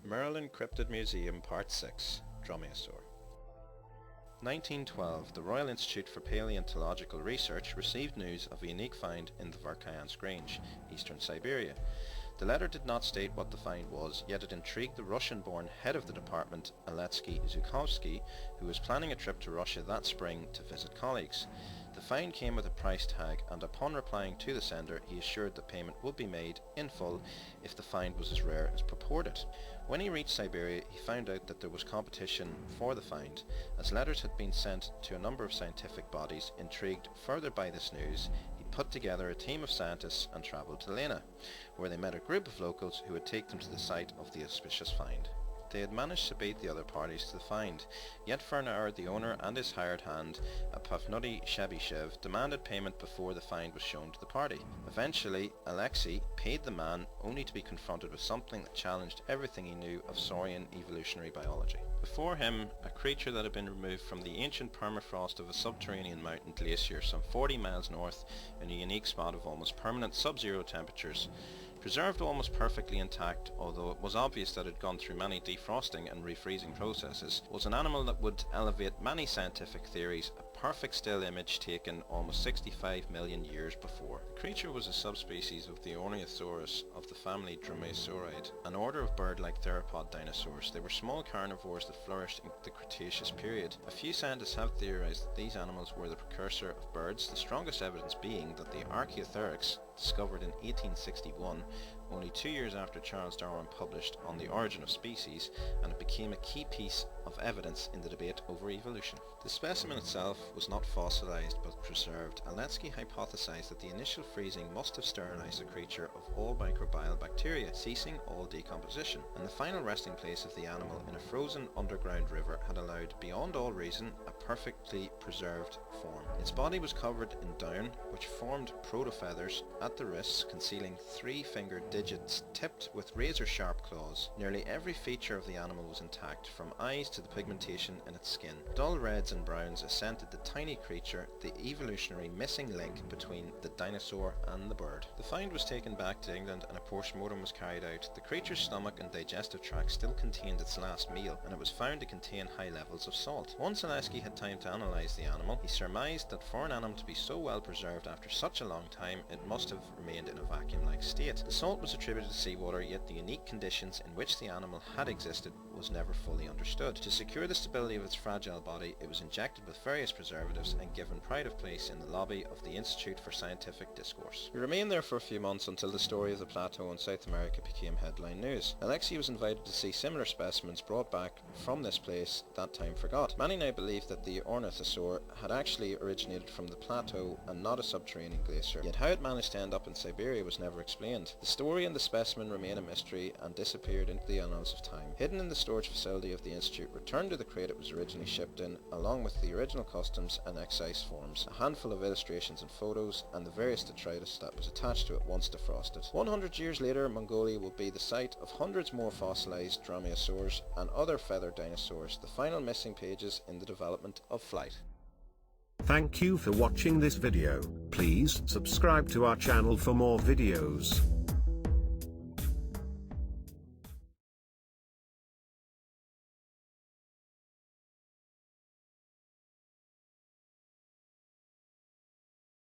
Merrylin Cryptid Museum Part 6, Dromaeosaur. 1912, the Royal Institute for Paleontological Research received news of a unique find in the Verkhayansk Range, eastern Siberia. The letter did not state what the find was, yet it intrigued the Russian-born head of the department, Alexei Zhukovsky, who was planning a trip to Russia that spring to visit colleagues. The find came with a price tag, and upon replying to the sender, he assured that payment would be made in full if the find was as rare as purported. When he reached Siberia, he found out that there was competition for the find. As letters had been sent to a number of scientific bodies, intrigued further by this news, he put together a team of scientists and travelled to Lena, where they met a group of locals who would take them to the site of the auspicious find. They had managed to beat the other parties to the find, yet for an hour the owner and his hired hand, a Pafnuty Shebyshev, demanded payment before the find was shown to the party. Eventually, Alexei paid the man, only to be confronted with something that challenged everything he knew of saurian evolutionary biology. Before him, a creature that had been removed from the ancient permafrost of a subterranean mountain glacier some 40 miles north in a unique spot of almost permanent sub-zero temperatures. Preserved almost perfectly intact, although it was obvious that it had gone through many defrosting and refreezing processes, was an animal that would elevate many scientific theories, a perfect still image taken almost 65 million years before. The creature was a subspecies of the Ornithosaurus of the family Dromaeosauridae, an order of bird-like theropod dinosaurs. They were small carnivores that flourished in the Cretaceous period. A few scientists have theorized that these animals were the precursor of birds, the strongest evidence being that the Archaeopteryx, discovered in 1861, only 2 years after Charles Darwin published On the Origin of Species, and it became a key piece of evidence in the debate over evolution. The specimen itself was not fossilized but preserved. Alexei hypothesized that the initial freezing must have sterilized the creature of all microbial bacteria, ceasing all decomposition, and the final resting place of the animal in a frozen underground river had allowed, beyond all reason, a perfectly preserved form. Its body was covered in down, which formed proto-feathers at the wrists, concealing 3-fingered digits tipped with razor-sharp claws. Nearly every feature of the animal was intact, from eyes to the pigmentation in its skin. Dull reds and browns accented the tiny creature, the evolutionary missing link between the dinosaur and the bird. The find was taken back to England and a post-mortem was carried out. The creature's stomach and digestive tract still contained its last meal, and it was found to contain high levels of salt. Once Alexei had time to analyse the animal, he surmised that for an animal to be so well preserved after such a long time, it must have remained in a vacuum-like state. The salt was attributed to seawater, yet the unique conditions in which the animal had existed was never fully understood. To secure the stability of its fragile body, it was injected with various preservatives and given pride of place in the lobby of the Institute for Scientific Discourse. He remained there for a few months until the story of the plateau in South America became headline news. Alexei was invited to see similar specimens brought back from this place that time forgot. Many now believe that the Ornithosaur had actually originated from the plateau and not a subterranean glacier, yet how it managed to end up in Siberia was never explained. The story and the specimen remain a mystery and disappeared into the annals of time. Hidden in the storage facility of the Institute, returned to the crate it was originally shipped in, along with the original customs and excise forms, a handful of illustrations and photos, and the various detritus that was attached to it once defrosted. 100 years later, Mongolia will be the site of hundreds more fossilized dromaeosaurs and other feathered dinosaurs, the final missing pages in the development of flight. Thank you for watching this video. Please subscribe to our channel for more videos.